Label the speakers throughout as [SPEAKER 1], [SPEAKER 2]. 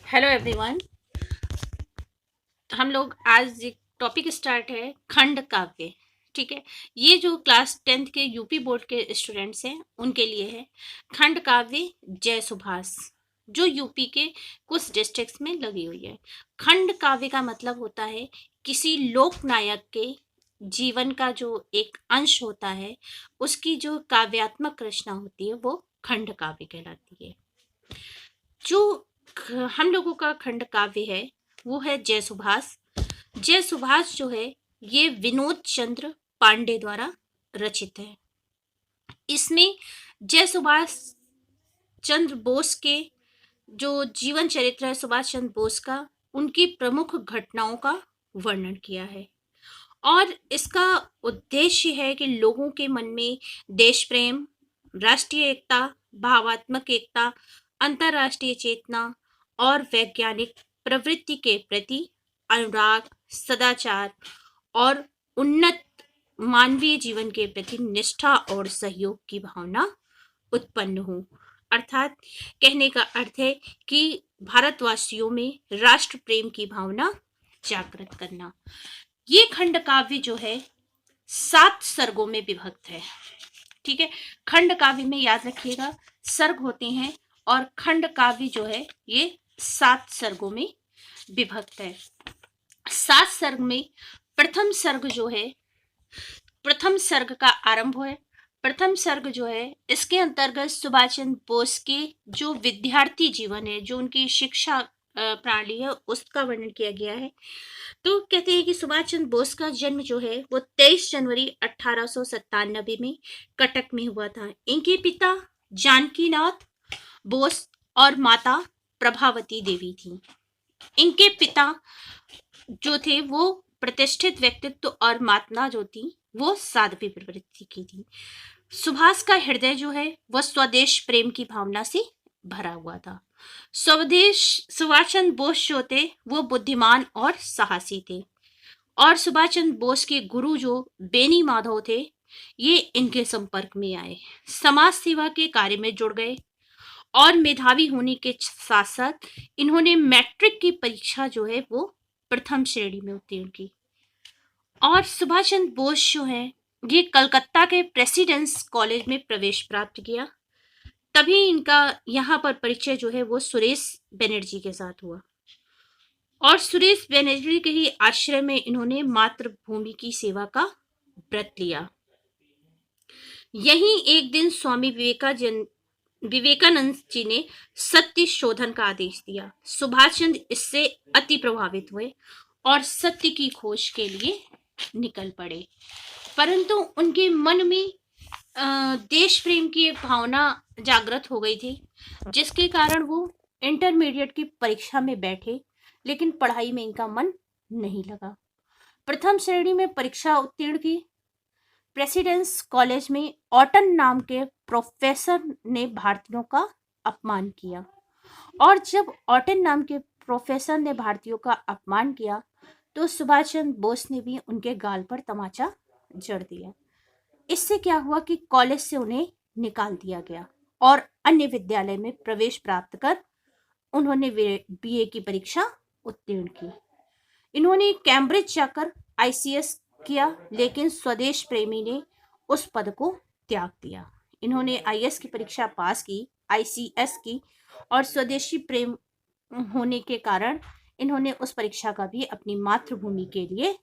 [SPEAKER 1] Hello everyone. हम लोग आज एक टॉपिक स्टार्ट है खंड काव्य। ठीक है, ये जो क्लास 10th के यूपी बोर्ड के स्टूडेंट्स हैं उनके लिए है खंड काव्य जय सुभाष, जो यूपी के कुछ डिस्ट्रिक्ट्स में लगी हुई है। खंड काव्य का मतलब होता है किसी लोक नायक के जीवन का जो एक अंश होता है, उसकी जो काव्यात्मक रचना होती है वो खंड काव्य कहलाती है। जो हम लोगों का खंड काव्य है वो है जय सुभाष। जय सुभाष जो है ये विनोद चंद्र पांडे द्वारा रचित है। इसमें जय सुभाष चंद्र बोस के जो जीवन चरित्र है, सुभाष चंद्र बोस का, उनकी प्रमुख घटनाओं का वर्णन किया है। और इसका उद्देश्य है कि लोगों के मन में देश प्रेम, राष्ट्रीय एकता, भावात्मक एकता, अंतर्राष्ट्रीय चेतना और वैज्ञानिक प्रवृत्ति के प्रति अनुराग, सदाचार और उन्नत मानवीय जीवन के प्रति निष्ठा और सहयोग की भावना उत्पन्न हो। अर्थात कहने का अर्थ है कि भारतवासियों में राष्ट्र प्रेम की भावना जागृत करना। ये खंड काव्य जो है 7 सर्गों में विभक्त है। ठीक है, खंड काव्य में याद रखिएगा सर्ग होते हैं और खंड काव्य जो है ये 7 सर्गों में विभक्त है। 7 सर्ग में प्रथम सर्ग जो है, प्रथम सर्ग का आरंभ है। प्रथम सर्ग जो है इसके अंतर्गत सुभाष चंद्र बोस के जो विद्यार्थी जीवन है, जो उनकी शिक्षा प्रणाली है, उसका वर्णन किया गया है। तो कहते हैं कि सुभाष चंद्र बोस का जन्म जो है वो 23 जनवरी 1897 में कटक में हुआ था। इनके पिता जानकीनाथ बोस और माता प्रभावती देवी थी। इनके पिता जो थे वो प्रतिष्ठित व्यक्तित्व और माता जो थी वो साध्वी प्रवृत्ति की थी। सुभाष का हृदय जो है वह स्वदेश प्रेम की भावना से भरा हुआ था। स्वदेश सुभाष चंद्र बोस जो थे वो बुद्धिमान और साहसी थे। और सुभाष चंद्र बोस के गुरु जो बेनी माधव थे, ये इनके संपर्क में आए, समाज सेवा के कार्य में जुड़ गए और मेधावी होने के साथ साथ इन्होंने मैट्रिक की परीक्षा जो है वो प्रथम श्रेणी में उत्तीर्ण की। और सुभाष चंद्र बोस जो है ये कलकत्ता के प्रेसिडेंस कॉलेज में प्रवेश प्राप्त किया। तभी इनका यहाँ पर परिचय जो है वो सुरेश बनर्जी के साथ हुआ और सुरेश बनर्जी के ही आश्रय में इन्होंने मातृभूमि की सेवा का व्रत लिया। यहीं एक दिन स्वामी विवेकानंद जी ने सत्य शोधन का आदेश दिया। सुभाष चंद्र इससे अति प्रभावित हुए और सत्य की खोज के लिए निकल पड़े। परंतु उनके मन में देश प्रेम की एक भावना जागृत हो गई थी, जिसके कारण वो इंटरमीडिएट की परीक्षा में बैठे, लेकिन पढ़ाई में इनका मन नहीं लगा। प्रथम श्रेणी में परीक्षा उत्तीर्ण की। प्रेसिडेंस कॉलेज में ऑटन नाम के प्रोफेसर ने भारतीयों का अपमान किया और जब ऑटन नाम के प्रोफेसर ने भारतीयों का अपमान किया तो सुभाष चंद्र बोस ने भी उनके गाल पर तमाचा जड़ दिया। इससे क्या हुआ कि कॉलेज से उन्हें निकाल दिया गया और अन्य विद्यालय में प्रवेश प्राप्त कर उन्होंने बीए की परीक्षा उत्तीर्ण की। इन्होंने कैम्ब्रिज जाकर आईसीएस किया, लेकिन स्वदेश प्रेमी ने उस पद को त्याग दिया। इन्होंने आईएएस की परीक्षा पास की, आईसीएस की, और स्वदेशी प्रेम होने के कारण इन्होंने उस परीक्षा का भी अपनी मातृभूमि के लिए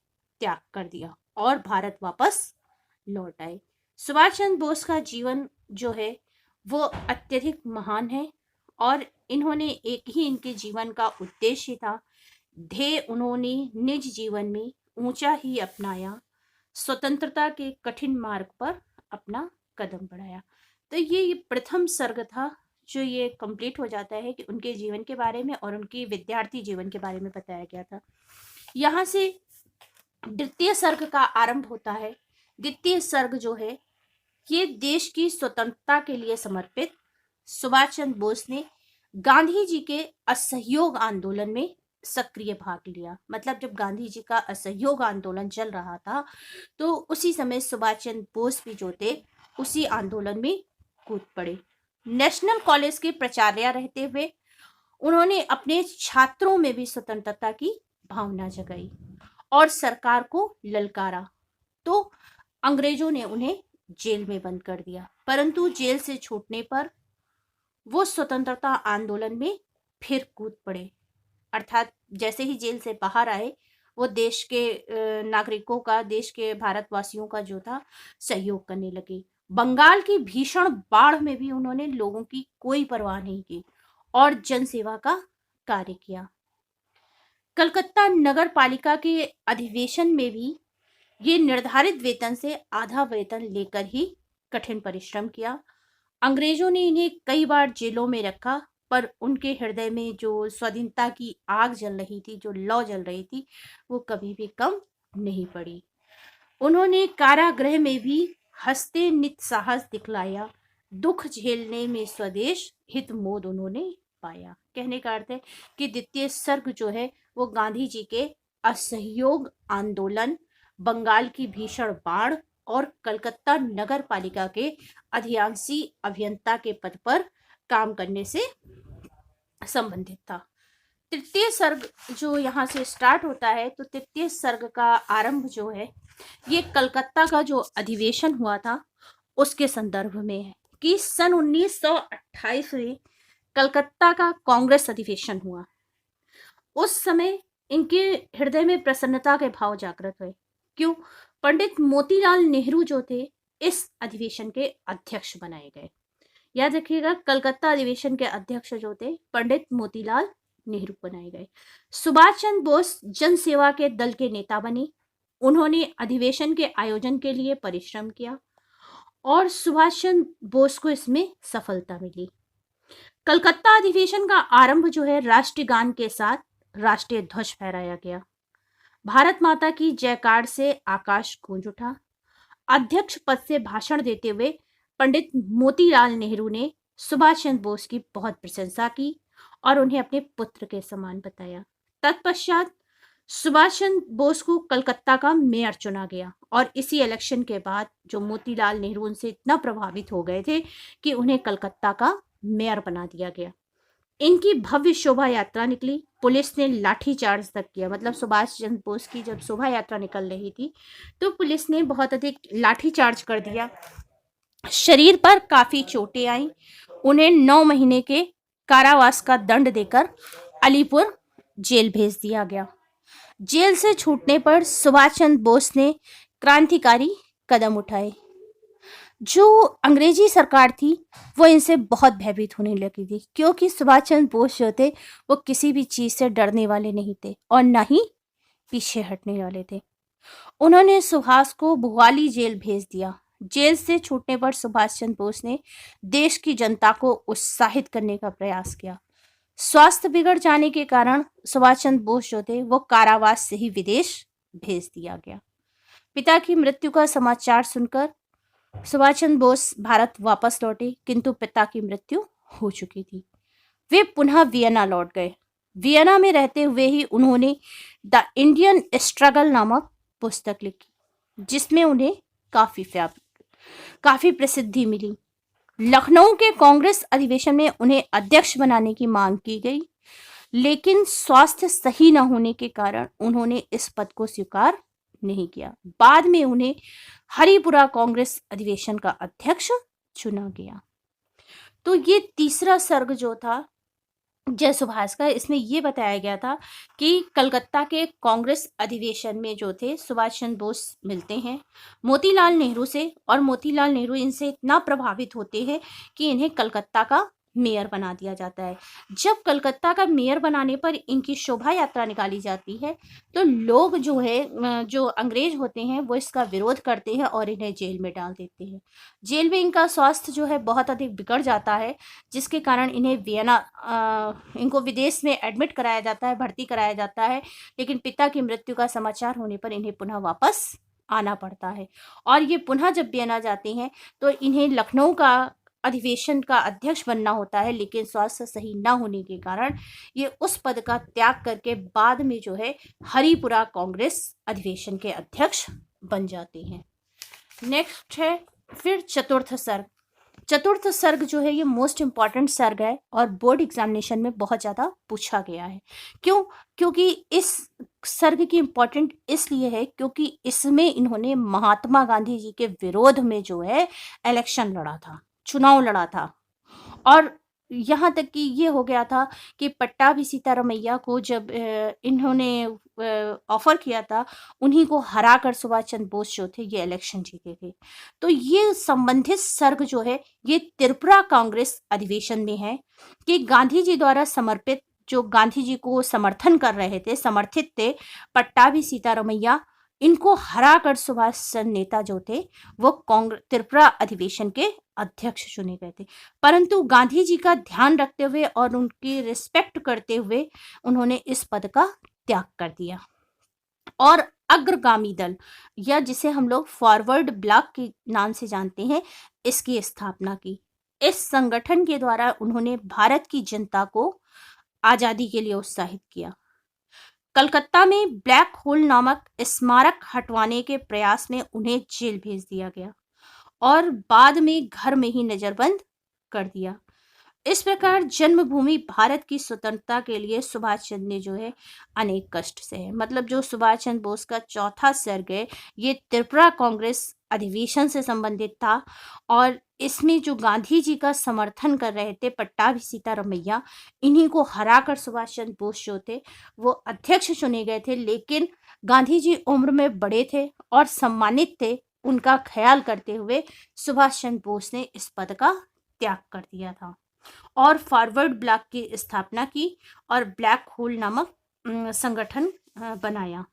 [SPEAKER 1] त्याग कर दिया और भारत वापस लौट आए। सुभाष चंद्र बोस का जीवन जो है वो अत्यधिक महान है और इन्होंने एक ही इनके जीवन का उद्देश्य था, ध्येय उन्होंने निज जीवन में ऊंचा ही अपनाया, स्वतंत्रता के कठिन मार्ग पर अपना कदम बढ़ाया। तो ये प्रथम सर्ग था जो ये कंप्लीट हो जाता है कि उनके जीवन के बारे में और उनकी विद्यार्थी जीवन के बारे में बताया गया था। यहाँ से द्वितीय सर्ग का आरंभ होता है। द्वितीय सर्ग जो है ये देश की स्वतंत्रता के लिए समर्पित सुभाष चंद्र बोस ने गांधी जी के असहयोग आंदोलन में सक्रिय भाग लिया। मतलब जब गांधी जी का असहयोग आंदोलन चल रहा था तो उसी समय सुभाष चंद्र बोस भी जो थे उसी आंदोलन में कूद पड़े। नेशनल कॉलेज के प्राचार्य रहते हुए उन्होंने अपने छात्रों में भी स्वतंत्रता की भावना जगाई और सरकार को ललकारा। तो अंग्रेजों ने उन्हें जेल में बंद कर दिया, परंतु जेल से छूटने पर वो स्वतंत्रता आंदोलन में फिर कूद पड़े। अर्थात जैसे ही जेल से बाहर आए, वो देश के नागरिकों का, देश के भारतवासियों का जो था सहयोग करने लगे। बंगाल की भीषण बाढ़ में भी उन्होंने लोगों की कोई परवाह नहीं की और जनसेवा का कार्य किया। कलकत्ता नगर पालिका के अधिवेशन में भी ये निर्धारित वेतन से आधा वेतन लेकर ही कठिन परिश्रम किया। अंग्रेजों ने इन्हें कई बार जेलों में रखा, पर उनके हृदय में जो स्वाधीनता की आग जल रही थी, जो लौ जल रही थी, वो कभी भी कम नहीं पड़ी। उन्होंने कारागृह में भी हंसते नित साहस दिखलाया, दुख झेलने में स्वदेश हित मोद उन्होंने पाया। कहने का अर्थ है कि द्वितीय सर्ग जो है वो गांधी जी के असहयोग आंदोलन, बंगाल की भीषण बाढ़ और कलकत्ता नगर पालिका के अधिकांशी अभियंता के पद पर काम करने से संबंधित था। तृतीय सर्ग जो यहाँ से स्टार्ट होता है, तो तृतीय सर्ग का आरंभ जो है ये कलकत्ता का जो अधिवेशन हुआ था उसके संदर्भ में है कि सन 1928 में कलकत्ता का कांग्रेस अधिवेशन हुआ। उस समय इनके हृदय में प्रसन्नता के भाव जागृत हुए। क्यों? पंडित मोतीलाल नेहरू जो थे इस अधिवेशन के अध्यक्ष बनाए गए। याद रखिएगा, कलकत्ता अधिवेशन के अध्यक्ष जो थे पंडित मोतीलाल नेहरू बनाए गए। सुभाष चंद्र बोस जनसेवा के दल के नेता बने। उन्होंने अधिवेशन के आयोजन के लिए परिश्रम किया और सुभाष चंद्र बोस को इसमें सफलता मिली। कलकत्ता अधिवेशन का आरंभ जो है राष्ट्रीय गान के साथ राष्ट्रीय ध्वज फहराया गया। भारत माता की जयकार से आकाश गूंज उठा। अध्यक्ष पद से भाषण देते हुए पंडित मोतीलाल नेहरू ने सुभाष चंद्र बोस की बहुत प्रशंसा की और उन्हें अपने पुत्र के समान बताया। तत्पश्चात सुभाष चंद्र बोस को कलकत्ता का मेयर चुना गया और इसी इलेक्शन के बाद जो मोतीलाल नेहरू उनसे इतना प्रभावित हो गए थे कि उन्हें कलकत्ता का मेयर बना दिया गया। इनकी भव्य शोभा यात्रा निकली। पुलिस ने लाठीचार्ज तक किया। मतलब सुभाष चंद्र बोस की जब शोभा यात्रा निकल रही थी तो पुलिस ने बहुत अधिक लाठीचार्ज कर दिया। शरीर पर काफी चोटें आई। उन्हें 9 महीने के कारावास का दंड देकर अलीपुर जेल भेज दिया गया। जेल से छूटने पर सुभाष चंद्र बोस ने क्रांतिकारी कदम उठाए। जो अंग्रेजी सरकार थी वो इनसे बहुत भयभीत होने लगी थी, क्योंकि सुभाष चंद्र बोस जो थे वो किसी भी चीज से डरने वाले नहीं थे और न ही पीछे हटने वाले थे। उन्होंने सुभाष को भोगाली जेल भेज दिया। जेल से छूटने पर सुभाष चंद्र बोस ने देश की जनता को उत्साहित करने का प्रयास किया। स्वास्थ्य बिगड़ जाने के कारण सुभाष चंद्र बोस जो थे वो कारावास से ही विदेश भेज दिया गया। पिता की मृत्यु का समाचार सुनकर सुभाष चंद्र बोस भारत वापस लौटे, किंतु पिता की मृत्यु हो चुकी थी। वे पुनः वियना लौट गए। वियना में रहते हुए ही उन्होंने द इंडियन स्ट्रगल नामक पुस्तक लिखी, जिसमें उन्हें काफी प्रसिद्धि मिली। लखनऊ के कांग्रेस अधिवेशन में उन्हें अध्यक्ष बनाने की मांग की गई, लेकिन स्वास्थ्य सही न होने के कारण उन्होंने इस पद को स्वीकार नहीं किया। बाद में उन्हें हरिपुरा कांग्रेस अधिवेशन का अध्यक्ष चुना गया। तो ये तीसरा सर्ग जो था जय सुभाष का, इसमें ये बताया गया था कि कलकत्ता के कांग्रेस अधिवेशन में जो थे सुभाष चंद्र बोस मिलते हैं मोतीलाल नेहरू से, और मोतीलाल नेहरू इनसे इतना प्रभावित होते हैं कि इन्हें कलकत्ता का मेयर बना दिया जाता है। जब कलकत्ता का मेयर बनाने पर इनकी शोभा यात्रा निकाली जाती है तो लोग जो है, जो अंग्रेज होते हैं, वो इसका विरोध करते हैं और इन्हें जेल में डाल देते हैं। जेल में इनका स्वास्थ्य जो है बहुत अधिक बिगड़ जाता है, जिसके कारण इन्हें वियना, इनको विदेश में एडमिट कराया जाता है, भर्ती कराया जाता है। लेकिन पिता की मृत्यु का समाचार होने पर इन्हें पुनः वापस आना पड़ता है और ये पुनः जब वियना जाते हैं तो इन्हें लखनऊ का अधिवेशन का अध्यक्ष बनना होता है, लेकिन स्वास्थ्य सही न होने के कारण ये उस पद का त्याग करके बाद में जो है हरिपुरा कांग्रेस अधिवेशन के अध्यक्ष बन जाते हैं। नेक्स्ट है फिर चतुर्थ सर्ग। चतुर्थ सर्ग जो है ये मोस्ट इम्पॉर्टेंट सर्ग है और बोर्ड एग्जामिनेशन में बहुत ज़्यादा पूछा गया है। क्यों? क्योंकि इस सर्ग की इम्पोर्टेंट इसलिए है क्योंकि इसमें इन्होंने महात्मा गांधी जी के विरोध में जो है इलेक्शन लड़ा था, चुनाव लड़ा था। और यहाँ तक कि ये हो गया था कि पट्टाभी सीतारमैया को जब इन्होंने ऑफर किया था, उन्हीं को हराकर सुभाष चंद्र बोस जो थे ये इलेक्शन जीते थे। तो ये संबंधित सर्ग जो है ये त्रिपुरा कांग्रेस अधिवेशन में है कि गांधी जी द्वारा समर्पित, जो गांधी जी को समर्थन कर रहे थे, समर्थित थे पट्टाभी सीतारमैया, इनको हराकर सुभाष चंद्र नेता जो थे वो कांग्रेस त्रिपुरा अधिवेशन के अध्यक्ष चुने गए थे। परंतु गांधी जी का ध्यान रखते हुए और उनकी रिस्पेक्ट करते हुए उन्होंने इस पद का त्याग कर दिया और अग्रगामी दल, या जिसे हम लोग फॉरवर्ड ब्लॉक के नाम से जानते हैं, इसकी स्थापना की। इस संगठन के द्वारा उन्होंने भारत की जनता को आजादी के लिए उत्साहित किया। कलकत्ता में ब्लैक होल नामक स्मारक हटवाने के प्रयास में उन्हें जेल भेज दिया गया और बाद में घर में ही नजरबंद कर दिया। इस प्रकार जन्मभूमि भारत की स्वतंत्रता के लिए सुभाष चंद्र ने जो है अनेक कष्ट सहे। मतलब जो सुभाष चंद्र बोस का चौथा सर्ग है ये त्रिपुरा कांग्रेस अधिवेशन से संबंधित था और इसमें जो गांधी जी का समर्थन कर रहे थे पट्टाभी सीतारमैया, इन्हीं को हराकर सुभाष चंद्र बोस जो थे वो अध्यक्ष चुने गए थे। लेकिन गांधी जी उम्र में बड़े थे और सम्मानित थे, उनका ख्याल करते हुए सुभाष चंद्र बोस ने इस पद का त्याग कर दिया था और फॉरवर्ड ब्लॉक की स्थापना की और ब्लैक होल नामक संगठन बनाया।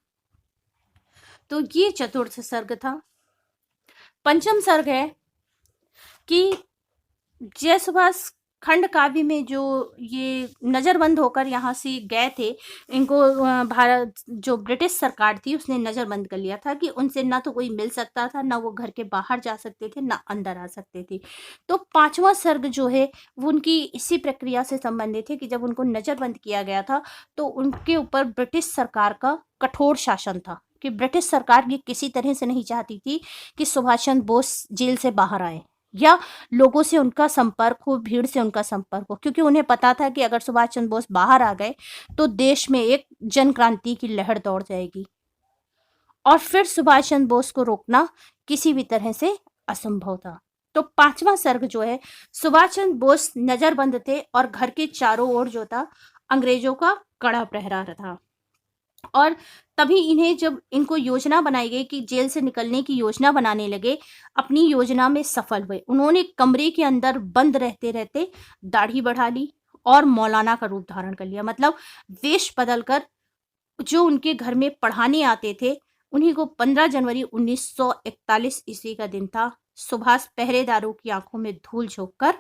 [SPEAKER 1] तो ये चतुर्थ सर्ग था। पंचम सर्ग है कि जय सुभाष खंड काव्य में जो ये नज़रबंद होकर यहाँ से गए थे, इनको भारत जो ब्रिटिश सरकार थी उसने नज़रबंद कर लिया था कि उनसे ना तो कोई मिल सकता था, ना वो घर के बाहर जा सकते थे, ना अंदर आ सकते थे। तो पांचवा सर्ग जो है वो उनकी इसी प्रक्रिया से संबंधित है कि जब उनको नज़रबंद किया गया था तो उनके ऊपर ब्रिटिश सरकार का कठोर शासन था कि ब्रिटिश सरकार ये किसी तरह से नहीं चाहती थी कि सुभाष चंद्र बोस जेल से बाहर आए या लोगों से उनका संपर्क हो, भीड़ से उनका संपर्क हो, क्योंकि उन्हें पता था कि अगर सुभाष चंद्र बोस बाहर आ गए तो देश में एक जन क्रांति की लहर दौड़ जाएगी और फिर सुभाष चंद्र बोस को रोकना किसी भी तरह से असंभव था। तो पांचवा सर्ग जो है, सुभाष चंद्र बोस नजरबंद थे और घर के चारों ओर जो था अंग्रेजों का कड़ा प्रहरा था और तभी इन्हें जब इनको योजना बनाई गई कि जेल से निकलने की योजना बनाने लगे, अपनी योजना में सफल हुए। उन्होंने कमरे के अंदर बंद रहते रहते दाढ़ी बढ़ा ली और मौलाना का रूप धारण कर लिया। मतलब वेश बदलकर जो उनके घर में पढ़ाने आते थे उन्हीं को 15 जनवरी 1941 ईस्वी का दिन था, सुभाष पहरेदारों की आंखों में धूल झोंक कर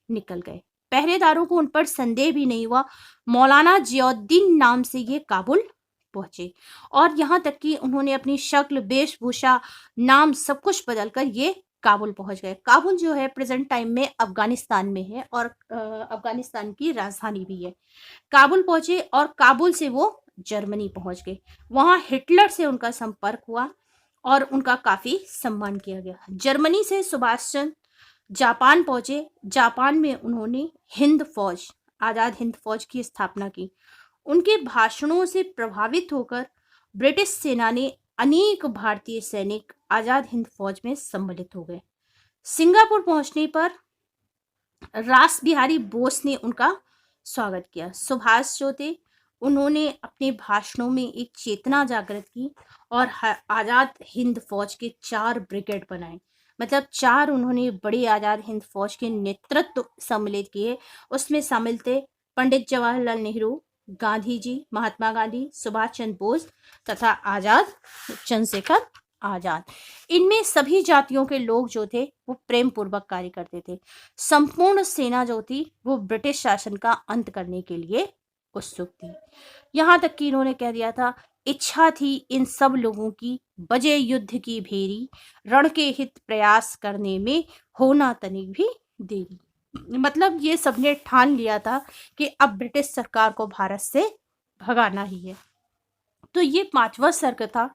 [SPEAKER 1] निकल गए। पहरेदारों को उन पर संदेह भी नहीं हुआ। मौलाना जियाउद्दीन नाम से ये काबुल पहुंचे और यहाँ तक कि उन्होंने अपनी शक्ल, वेशभूषा, नाम सब कुछ बदलकर ये काबुल पहुंच गए। काबुल जो है प्रेजेंट टाइम में अफगानिस्तान में है और अफगानिस्तान की राजधानी भी है। काबुल पहुंचे और काबुल से वो जर्मनी पहुंच गए। वहां हिटलर से उनका संपर्क हुआ और उनका काफी सम्मान किया गया। जर्मनी से सुभाष चंद्र जापान पहुंचे। जापान में उन्होंने हिंद फौज, आजाद हिंद फौज की स्थापना की। उनके भाषणों से प्रभावित होकर ब्रिटिश सेना ने अनेक भारतीय सैनिक आजाद हिंद फौज में सम्मिलित हो गए। सिंगापुर पहुंचने पर रास बिहारी बोस ने उनका स्वागत किया। सुभाष जो थे उन्होंने अपने भाषणों में एक चेतना जागृत की और आजाद हिंद फौज के 4 ब्रिगेड बनाए। मतलब 4 उन्होंने बड़े आजाद हिंद फौज के नेतृत्व सम्मिलित किए। उसमें शामिल थे पंडित जवाहरलाल नेहरू, गांधी जी, महात्मा गांधी, सुभाष चंद्र बोस तथा आजाद चंद्रशेखर आजाद। इनमें सभी जातियों के लोग जो थे वो प्रेम पूर्वक कार्य करते थे। संपूर्ण सेना जो थी वो ब्रिटिश शासन का अंत करने के लिए उत्सुक थी। यहाँ तक कि इन्होंने कह दिया था, इच्छा थी इन सब लोगों की बजे युद्ध की भेरी, रण के हित प्रयास करने में होना तनिक भी देरी। मतलब ये सबने ठान लिया था कि अब ब्रिटिश सरकार को भारत से भगाना ही है। तो ये पांचवा सर्ग था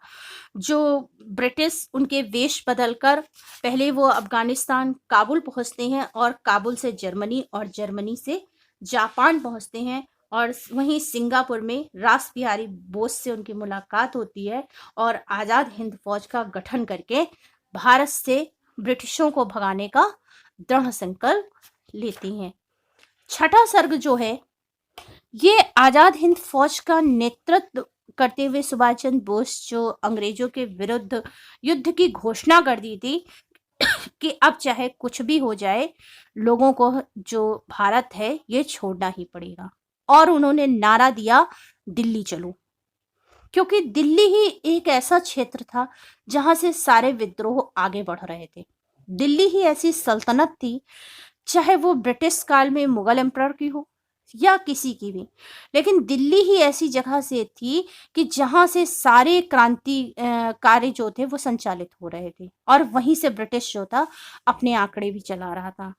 [SPEAKER 1] जो ब्रिटिश उनके वेश बदलकर पहले वो अफगानिस्तान काबुल पहुंचते हैं और काबुल से जर्मनी और जर्मनी से जापान पहुंचते हैं और वहीं सिंगापुर में रास बिहारी बोस से उनकी मुलाकात होती है और आज़ाद हिंद फौज का गठन करके भारत से ब्रिटिशों को भगाने का दृढ़ संकल्प लेती हैं। छठा सर्ग जो है ये आज़ाद हिंद फौज का नेतृत्व करते हुए सुभाष चंद्र बोस जो अंग्रेजों के विरुद्ध युद्ध की घोषणा कर दी थी कि अब चाहे कुछ भी हो जाए लोगों को जो भारत है ये छोड़ना ही पड़ेगा। और उन्होंने नारा दिया दिल्ली चलो, क्योंकि दिल्ली ही एक ऐसा क्षेत्र था जहां से सारे विद्रोह आगे बढ़ रहे थे। दिल्ली ही ऐसी सल्तनत थी, चाहे वो ब्रिटिश काल में मुगल एम्परर की हो या किसी की भी, लेकिन दिल्ली ही ऐसी जगह से थी कि जहां से सारे क्रांति कार्य जो थे वो संचालित हो रहे थे और वहीं से ब्रिटिश जो था अपने आंकड़े भी चला रहा था।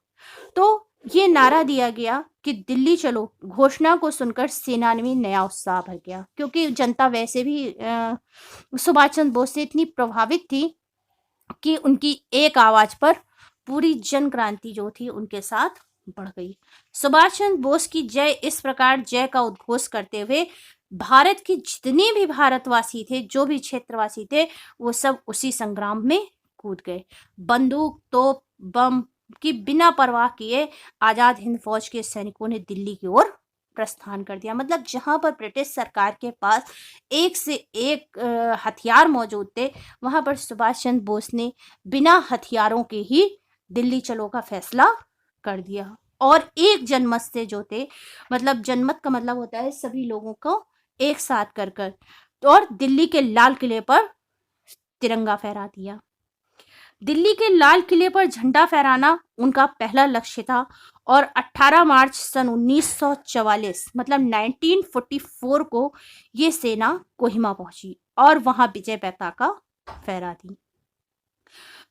[SPEAKER 1] तो ये नारा दिया गया कि दिल्ली चलो, घोषणा को सुनकर सेना में नया उत्साह भर गया, क्योंकि जनता वैसे भी सुभाष चंद्र बोस से इतनी प्रभावित थी कि उनकी एक आवाज पर पूरी जन क्रांति जो थी उनके साथ बढ़ गई। सुभाष चंद्र बोस की जय इस प्रकार जय का उद्घोष करते हुए भारत के जितने भी भारतवासी थे, जो भी क्षेत्रवासी थे, वो सब उसी संग्राम में कूद गए। बंदूक, तोप, बम की बिना परवाह किए आजाद हिंद फौज के सैनिकों ने दिल्ली की ओर प्रस्थान कर दिया। मतलब जहां पर ब्रिटिश सरकार के पास एक से एक हथियार मौजूद थे, वहां पर सुभाष चंद्र बोस ने बिना हथियारों के ही दिल्ली चलो का फैसला कर दिया। और एक जनमत से जो थे, मतलब जनमत का मतलब होता है सभी लोगों को एक साथ कर कर, और दिल्ली के लाल किले पर तिरंगा फहरा दिया। दिल्ली के लाल किले पर झंडा फहराना उनका पहला लक्ष्य था और 18 मार्च सन 1944 मतलब 1944 को ये सेना कोहिमा पहुंची और वहां विजय पताका फहरा दी।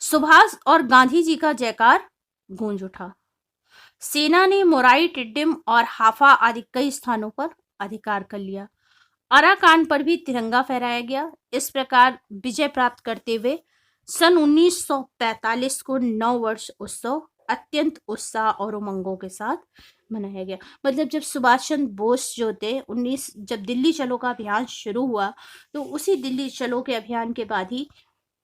[SPEAKER 1] सुभाष और गांधी जी का जयकार गूंज उठा। सेना ने मोराई, टिड्डिम और हाफा आदि कई स्थानों पर अधिकार कर लिया। अराकान पर भी तिरंगा फहराया गया। इस प्रकार विजय प्राप्त करते हुए सन 1945 को नव वर्ष उत्सव अत्यंत उत्साह और उमंगों के साथ मनाया गया। मतलब जब सुभाष चंद्र बोस जो थे जब दिल्ली चलो का अभियान शुरू हुआ, तो उसी दिल्ली चलो के अभियान के बाद ही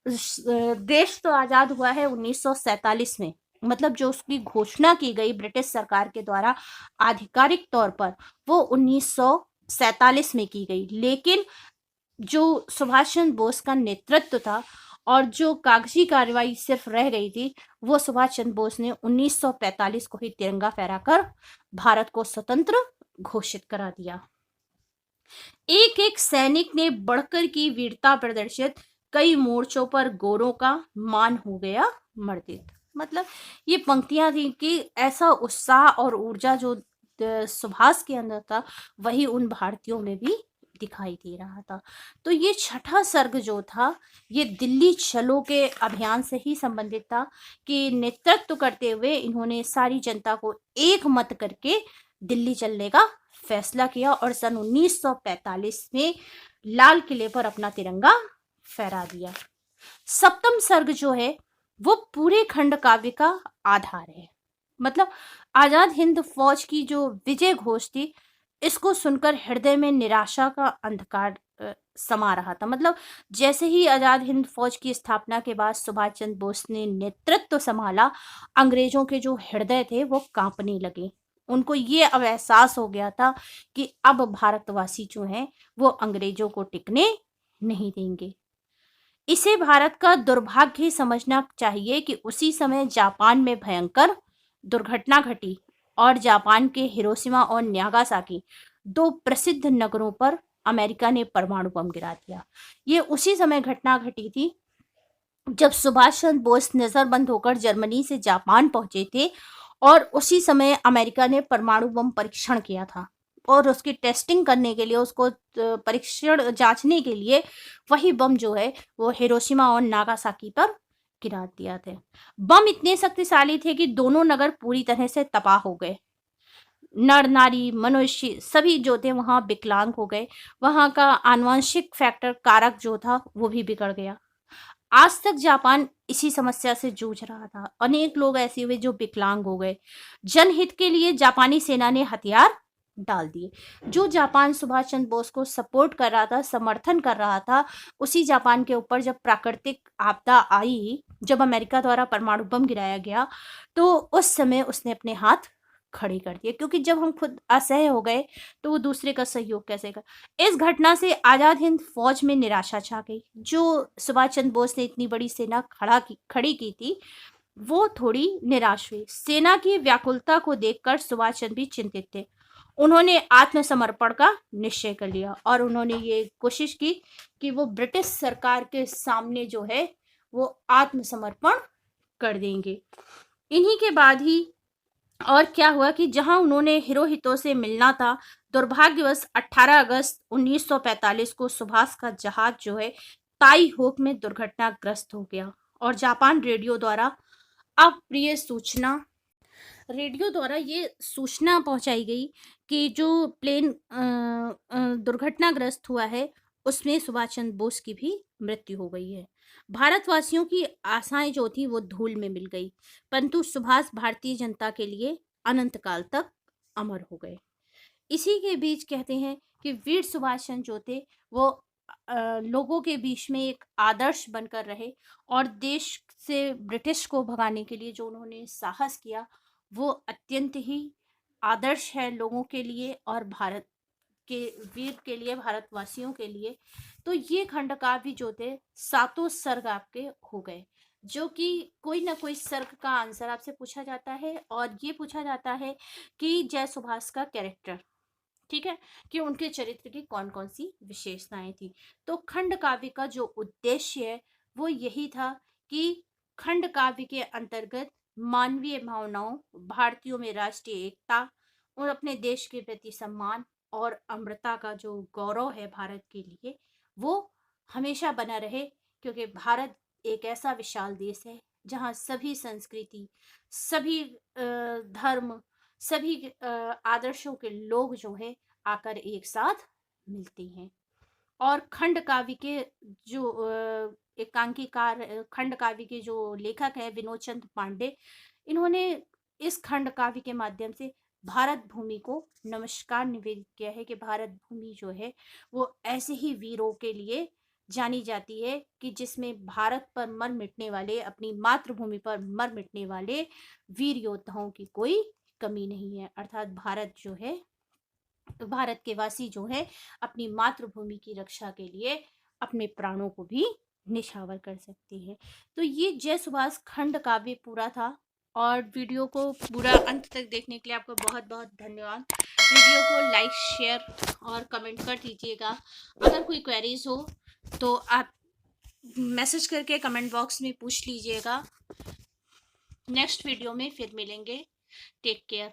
[SPEAKER 1] देश तो आजाद हुआ है 1947 में। मतलब जो उसकी घोषणा की गई ब्रिटिश सरकार के द्वारा आधिकारिक तौर पर, वो 1947 में की गई, लेकिन जो सुभाष चंद्र बोस का नेतृत्व था और जो कागजी कार्रवाई सिर्फ रह गई थी, वो सुभाष चंद्र बोस ने 1945 को ही तिरंगा फहराकर भारत को स्वतंत्र घोषित करा दिया। एक एक सैनिक ने बढ़कर की वीरता प्रदर्शित, कई मोर्चों पर गोरों का मान हो गया मर्दित। मतलब ये पंक्तियां थी कि ऐसा उत्साह और ऊर्जा जो सुभाष के अंदर था, वही उन भारतीयों में भी दिखाई दे रहा था। तो ये छठा सर्ग जो था, ये दिल्ली चलो के अभियान से ही संबंधित था कि नेतृत्व करते हुए इन्होंने सारी जनता को एक मत करके दिल्ली चलने का फैसला किया और सन 1945 में लाल किले पर अपना तिरंगा फहरा दिया। सप्तम सर्ग जो है वो पूरे खंड काव्य का आधार है। मतलब आजाद हिंद फौज की जो विजय घोष थी, इसको सुनकर हृदय में निराशा का अंधकार समा रहा था। मतलब जैसे ही आजाद हिंद फौज की स्थापना के बाद सुभाष चंद्र बोस ने नेतृत्व संभाला, अंग्रेजों के जो हृदय थे वो कांपने लगे। उनको ये अब एहसास हो गया था कि अब भारतवासी जो हैं वो अंग्रेजों को टिकने नहीं देंगे। इसे भारत का दुर्भाग्य ही समझना चाहिए कि उसी समय जापान में भयंकर दुर्घटना घटी और जापान के हिरोशिमा और नागासाकी, दो प्रसिद्ध नगरों पर अमेरिका ने परमाणु बम गिरा दिया। ये उसी समय घटना घटी थी जब सुभाष चंद्र बोस नजरबंद होकर जर्मनी से जापान पहुंचे थे और उसी समय अमेरिका ने परमाणु बम परीक्षण किया था और उसकी टेस्टिंग करने के लिए, उसको परीक्षण जांचने के लिए वही बम जो है वो हिरोशिमा और नागासाकी पर गिरा दिया थे। बम इतने शक्तिशाली थे कि दोनों नगर पूरी तरह से तबाह हो गए। नर नारी मनुष्य सभी जो थे वहाँ विकलांग हो गए। वहाँ का आनुवंशिक फैक्टर कारक जो था वो भी बिगड़ गया। आज तक जापान इसी समस्या से जूझ रहा था। अनेक लोग ऐसे हुए जो विकलांग हो गए। जनहित के लिए जापानी सेना ने हथियार डाल दिए। जो जापान सुभाष चंद्र बोस को सपोर्ट कर रहा था, समर्थन कर रहा था, उसी जापान के ऊपर जब प्राकृतिक आपदा आई, जब अमेरिका द्वारा परमाणु बम गिराया गया, तो उस समय उसने अपने हाथ खड़े कर दिए, क्योंकि जब हम खुद असह्य हो गए तो वो दूसरे का सहयोग कैसे कर। इस घटना से आजाद हिंद फौज में निराशा छा गई। जो सुभाष चंद्र बोस ने इतनी बड़ी सेना खड़ी की थी, वो थोड़ी निराश हुई। सेना की व्याकुलता को देखकर सुभाष चंद्र भी चिंतित थे। उन्होंने आत्मसमर्पण का निश्चय कर लिया और उन्होंने ये कोशिश की कि वो ब्रिटिश सरकार के सामने जो है वो आत्मसमर्पण कर देंगे। इन्हीं के बाद ही और क्या हुआ कि जहां उन्होंने हिरोहितो से मिलना था, दुर्भाग्यवश 18 अगस्त 1945 को सुभाष का जहाज जो है ताई होक में दुर्घटनाग्रस्त हो गया और जापान रेडियो द्वारा ये सूचना पहुंचाई गई कि जो प्लेन दुर्घटनाग्रस्त हुआ है उसमें सुभाष चंद्र बोस की भी मृत्यु हो गई है। भारतवासियों की आशाएं जो थी वो धूल में मिल गई, परंतु सुभाष भारतीय जनता के लिए अनंत काल तक अमर हो गए। इसी के बीच कहते हैं कि वीर सुभाष चंद्र जो थे वो लोगों के बीच में एक आदर्श बनकर रहे और देश से ब्रिटिश को भगाने के लिए जो उन्होंने साहस किया वो अत्यंत ही आदर्श है लोगों के लिए और भारत के वीर के लिए, भारतवासियों के लिए। तो ये खंडकाव्य जो थे सातों सर्ग आपके हो गए, जो कि कोई ना कोई सर्ग का आंसर आपसे पूछा जाता है और ये पूछा जाता है कि जय सुभाष का कैरेक्टर, ठीक है, कि उनके चरित्र की कौन कौन सी विशेषताएं थी। तो खंड काव्य का जो उद्देश्य है वो यही था कि खंड काव्य के अंतर्गत मानवीय भावनाओं, भारतीयों में राष्ट्रीय एकता और अपने देश के प्रति सम्मान और अमरता का जो गौरव है भारत के लिए वो हमेशा बना रहे, क्योंकि भारत एक ऐसा विशाल देश है जहाँ सभी संस्कृति, सभी धर्म, सभी आदर्शों के लोग जो है आकर एक साथ मिलते हैं। और खंड काव्य के जो एकांकीकार, खंड काव्य के जो लेखक है विनोद चंद्र पांडे, इन्होंने इस खंड काव्य के माध्यम से भारत भूमि को नमस्कार निवेदित किया है कि भारत भूमि जो है वो ऐसे ही वीरों के लिए जानी जाती है कि जिसमें भारत पर मर मिटने वाले, अपनी मातृभूमि पर मर मिटने वाले वीर योद्धाओं की कोई कमी नहीं है। अर्थात भारत जो है, भारत के वासी जो है अपनी मातृभूमि की रक्षा के लिए अपने प्राणों को भी निछावर कर सकते हैं। तो ये जय सुभाष खंड काव्य पूरा था और वीडियो को पूरा अंत तक देखने के लिए आपको बहुत बहुत धन्यवाद। वीडियो को लाइक, शेयर और कमेंट कर दीजिएगा। अगर कोई क्वेरीज हो तो आप मैसेज करके कमेंट बॉक्स में पूछ लीजिएगा। नेक्स्ट वीडियो में फिर मिलेंगे। Take care.